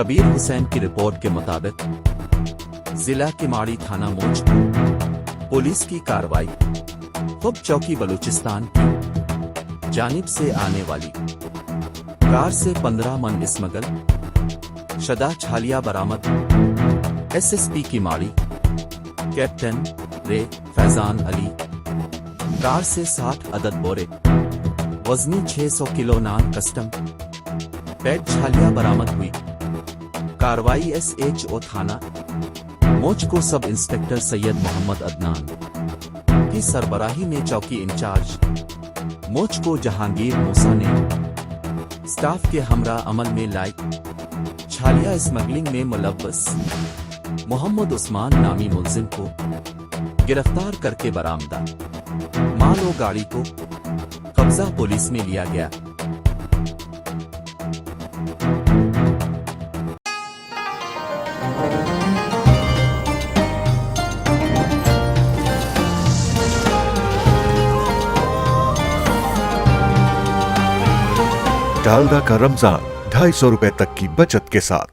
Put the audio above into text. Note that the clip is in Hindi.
कबीर हुसैन की रिपोर्ट के मुताबिक जिला किमाड़ी थाना मोच पुलिस की कार्रवाई। खुब चौकी बलूचिस्तान की जानिब से आने वाली कार से 15 मन स्मगल शदा छालिया बरामद। एसएसपी किमाड़ी कैप्टन रे फैजान अली कार से 60 अदद बोरे वजनी 600 किलो नान कस्टम पैड छालिया बरामद हुई। कार्रवाई एसएचओ थाना मोच को सब इंस्पेक्टर सैयद मोहम्मद अदनान की सरबराही में चौकी इंचार्ज मोच को जहांगीर मूसा ने स्टाफ के हमरा अमल में लाई छालिया स्मगलिंग में मुलव्वस मोहम्मद उस्मान नामी मुलजिम को गिरफ्तार करके बरामदा माल और गाड़ी को कब्जा पुलिस में लिया गया। डालडा का रमजान 250 रुपए तक की बचत के साथ।